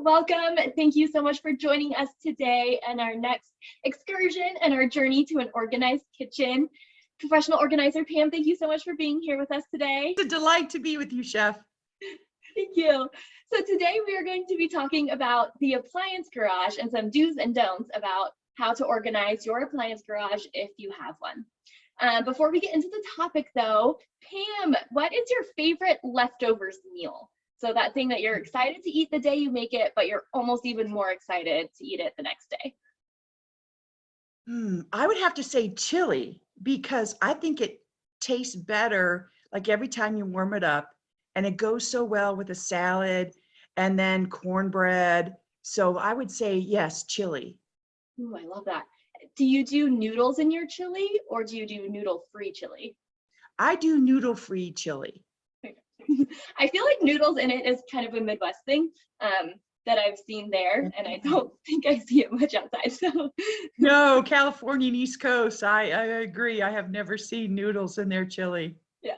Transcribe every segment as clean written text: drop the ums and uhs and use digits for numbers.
welcome. Thank you so much for joining us today and our next excursion and our journey to an organized kitchen. Professional organizer Pam, thank you so much for being here with us today. It's a delight to be with you, Chef. Thank you. So today we are going to be talking about the appliance garage and some do's and don'ts about how to organize your appliance garage if you have one. Before we get into the topic though, Pam, what is your favorite leftovers meal? So that thing that you're excited to eat the day you make it, but you're almost even more excited to eat it the next day. I would have to say chili because I think it tastes better like every time you warm it up, and it goes so well with a salad and then cornbread. So I would say yes, chili. Ooh, I love that. Do you do noodles in your chili or do you do noodle-free chili? I do noodle-free chili. I feel like noodles in it is kind of a Midwest thing that I've seen there, and I don't think I see it much outside. So no, California and East Coast. I agree. I have never seen noodles in their chili. Yeah.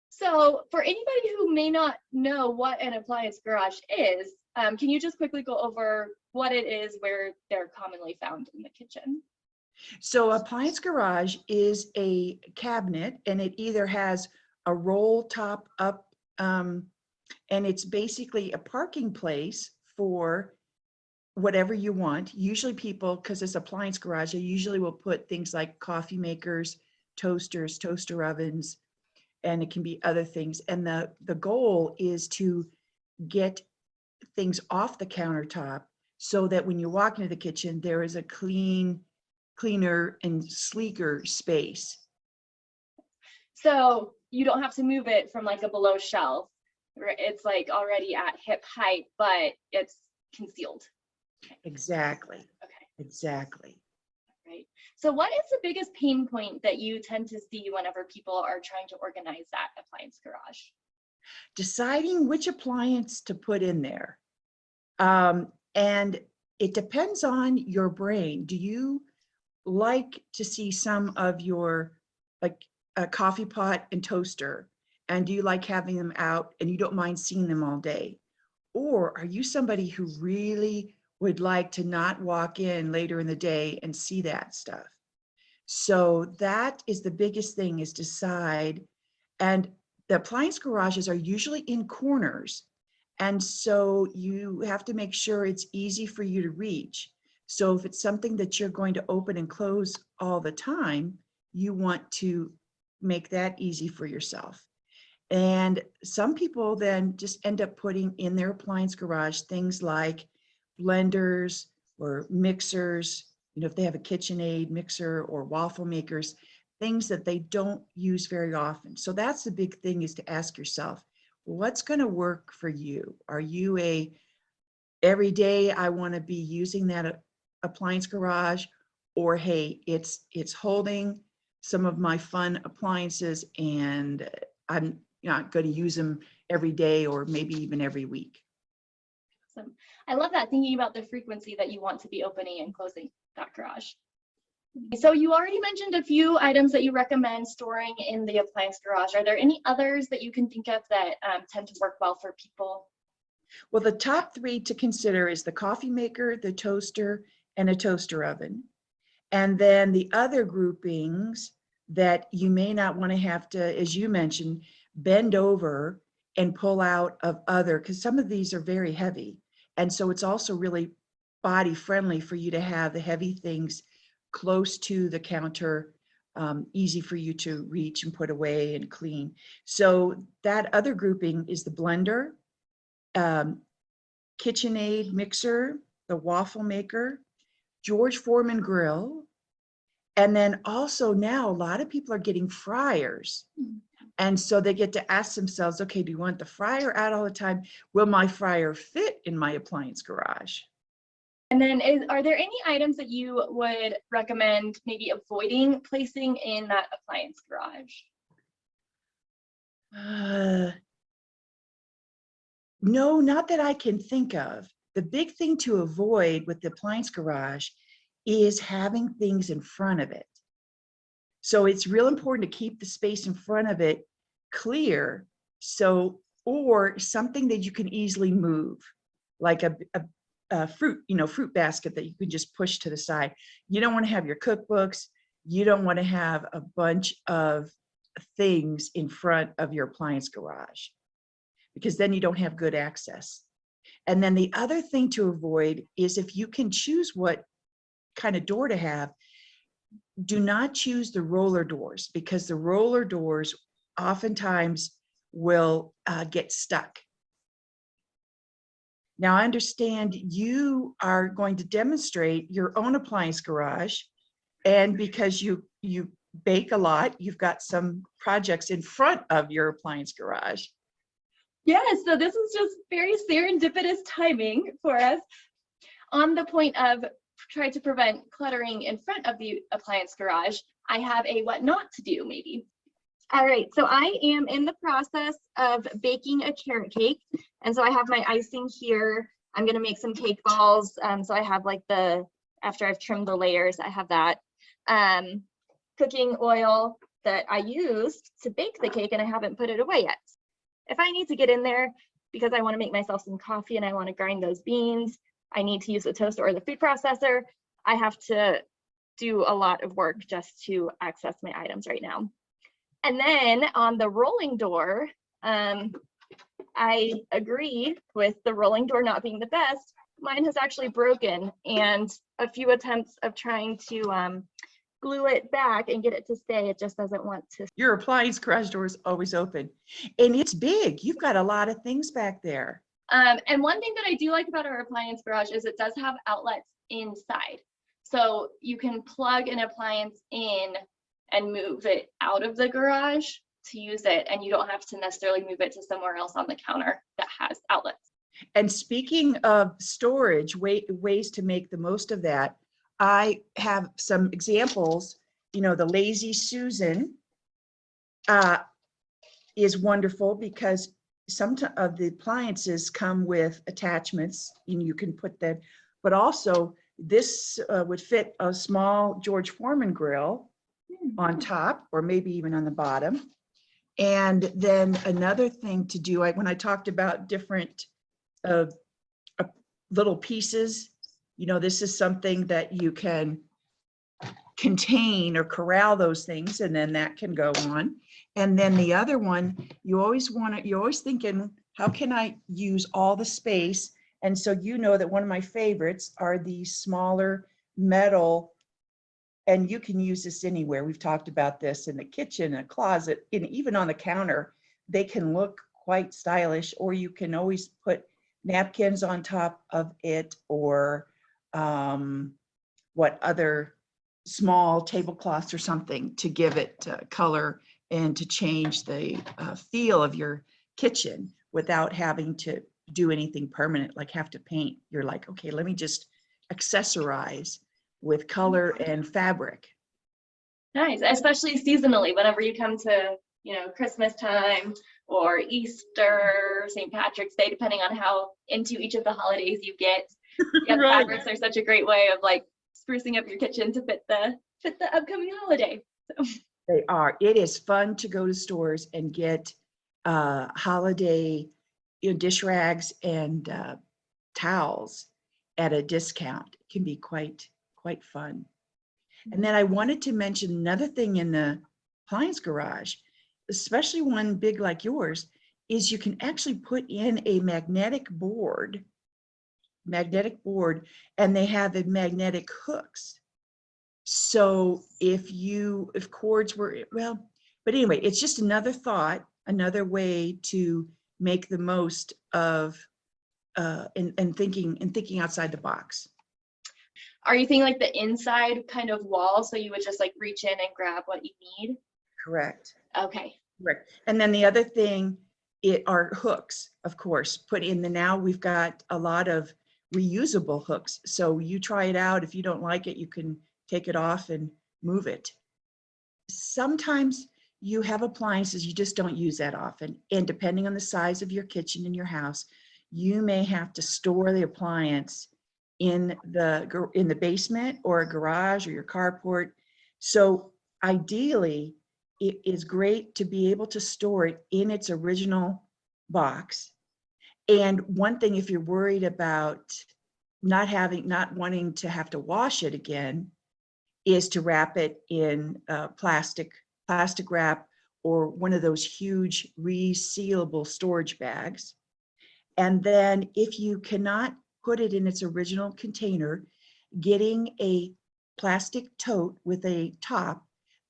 So for anybody who may not know what an appliance garage is, can you just quickly go over what it is, where they're commonly found in the kitchen? So appliance garage is a cabinet, and it either has a roll top up, and it's basically a parking place for whatever you want. Usually people, because it's appliance garage, they usually will put things like coffee makers, toasters, toaster ovens, and it can be other things. And the goal is to get things off the countertop so that when you walk into the kitchen, there is a cleaner and sleeker space. So you don't have to move it from like a below shelf. It's like already at hip height, but it's concealed. Exactly. Okay. Exactly. Right. So what is the biggest pain point that you tend to see whenever people are trying to organize that appliance garage? Deciding which appliance to put in there. And it depends on your brain. Do you like to see some of your, like a coffee pot and toaster, and do you like having them out and you don't mind seeing them all day? Or are you somebody who really would like to not walk in later in the day and see that stuff? So that is the biggest thing, is decide. And the appliance garages are usually in corners. And so you have to make sure it's easy for you to reach. So if it's something that you're going to open and close all the time, you want to make that easy for yourself. And some people then just end up putting in their appliance garage things like blenders or mixers, if they have a KitchenAid mixer or waffle makers, things that they don't use very often. So that's the big thing, is to ask yourself, what's going to work for you? Are you every day I want to be using that appliance garage, or hey, it's holding some of my fun appliances and I'm not going to use them every day or maybe even every week. Awesome. I love that, thinking about the frequency that you want to be opening and closing that garage. So you already mentioned a few items that you recommend storing in the appliance garage. Are there any others that you can think of that tend to work well for people? Well, the top three to consider is the coffee maker, the toaster, and a toaster oven. And then the other groupings that you may not want to have to, as you mentioned, bend over and pull out of other, because some of these are very heavy. And so it's also really body friendly for you to have the heavy things close to the counter, easy for you to reach and put away and clean. So that other grouping is the blender, KitchenAid mixer, the waffle maker, George Foreman grill, and then also now a lot of people are getting fryers. And so they get to ask themselves, okay, do you want the fryer out all the time? Will my fryer fit in my appliance garage? And then are there any items that you would recommend maybe avoiding placing in that appliance garage? No, not that I can think of. The big thing to avoid with the appliance garage is having things in front of it. So it's real important to keep the space in front of it clear, so, or something that you can easily move. like a fruit, fruit basket that you can just push to the side. You don't want to have your cookbooks. You don't want to have a bunch of things in front of your appliance garage, because then you don't have good access. And then the other thing to avoid is, if you can choose what kind of door to have, do not choose the roller doors, because the roller doors oftentimes will get stuck. Now, I understand you are going to demonstrate your own appliance garage, and because you bake a lot, you've got some projects in front of your appliance garage. Yes, so this is just very serendipitous timing for us. On the point of try to prevent cluttering in front of the appliance garage, I have a what not to do maybe. All right, so I am in the process of baking a carrot cake. And so I have my icing here. I'm gonna make some cake balls. So I have like after I've trimmed the layers, I have that. Cooking oil that I used to bake the cake, and I haven't put it away yet. If I need to get in there because I wanna make myself some coffee and I wanna grind those beans, I need to use the toaster or the food processor. I have to do a lot of work just to access my items right now. And then on the rolling door, I agree with the rolling door not being the best. Mine has actually broken, and a few attempts of trying to glue it back and get it to stay, it just doesn't want to. Your appliance garage door is always open, and it's big. You've got a lot of things back there. And one thing that I do like about our appliance garage is it does have outlets inside. So you can plug an appliance in and move it out of the garage to use it, and you don't have to necessarily move it to somewhere else on the counter that has outlets. And speaking of storage, ways to make the most of that, I have some examples. The Lazy Susan is wonderful, because some of the appliances come with attachments, and you can put that, but also this would fit a small George Foreman grill on top, or maybe even on the bottom. And then another thing to do, when I talked about different little pieces, this is something that you can contain or corral those things, and then that can go on. And then the other one, you're always thinking, how can I use all the space? And so that one of my favorites are these smaller metal, and you can use this anywhere. We've talked about this in the kitchen, a closet, and even on the counter. They can look quite stylish, or you can always put napkins on top of it, or other small tablecloths or something to give it color and to change the feel of your kitchen without having to do anything permanent, like have to paint. You're like, okay, let me just accessorize with color and fabric. Nice, especially seasonally, whenever you come to, Christmas time or Easter, St. Patrick's Day, depending on how into each of the holidays you get. Yeah, right. Fabrics are such a great way of like sprucing up your kitchen to fit the upcoming holiday. So. They are. It is fun to go to stores and get holiday dish rags and towels at a discount. It can be quite fun. And then I wanted to mention another thing in the appliance garage, especially one big like yours, is you can actually put in a magnetic board, and they have the magnetic hooks. So if cords were, but anyway, it's just another thought, another way to make the most of and thinking outside the box. Are you thinking like the inside kind of wall, so you would just like reach in and grab what you need? Correct. Okay. Correct. And then the other thing are hooks, of course, put in now we've got a lot of reusable hooks. So you try it out. If you don't like it, you can take it off and move it. Sometimes you have appliances you just don't use that often. And depending on the size of your kitchen in your house, you may have to store the appliance in the basement or a garage or your carport. So ideally, it is great to be able to store it in its original box And one thing, if you're worried about not wanting to have to wash it again, is to wrap it in plastic wrap or one of those huge resealable storage bags. And then if you cannot put it in its original container, getting a plastic tote with a top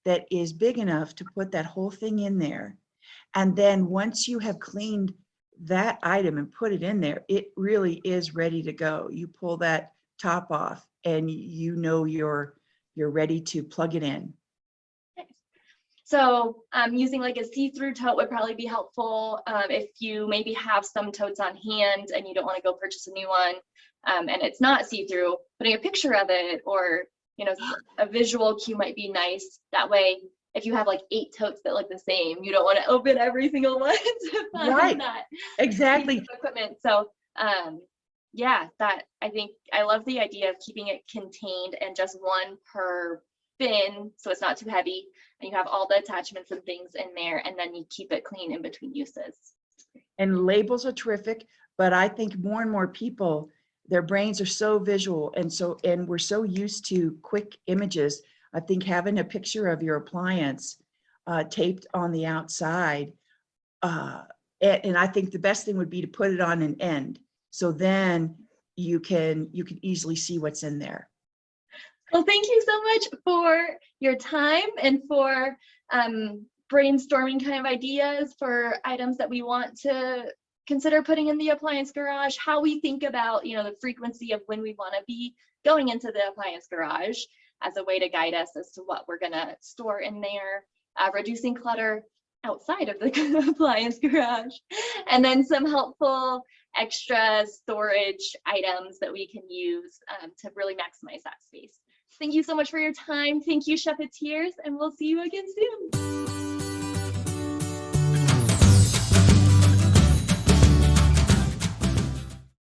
that is big enough to put that whole thing in there. And then once you have cleaned that item and put it in there, it really is ready to go. You pull that top off and you know you're ready to plug it in. So using like a see-through tote would probably be helpful if you maybe have some totes on hand and you don't want to go purchase a new one and it's not see-through. Putting a picture of it or a visual cue might be nice. That way, if you have like 8 totes that look the same, you don't want to open every single one to find Right. that Exactly. piece of equipment. So yeah, that I love the idea of keeping it contained and just one per bin, so it's not too heavy, and you have all the attachments and things in there, and then you keep it clean in between uses. And labels are terrific, but I think more and more people, their brains are so visual, and we're so used to quick images. I think having a picture of your appliance taped on the outside, and I think the best thing would be to put it on an end, so then you can easily see what's in there. Well, thank you so much for your time and for brainstorming kind of ideas for items that we want to consider putting in the appliance garage, how we think about, the frequency of when we want to be going into the appliance garage as a way to guide us as to what we're going to store in there, reducing clutter outside of the appliance garage, and then some helpful extra storage items that we can use to really maximize that space. Thank you so much for your time. Thank you, Chefeteers, and we'll see you again soon.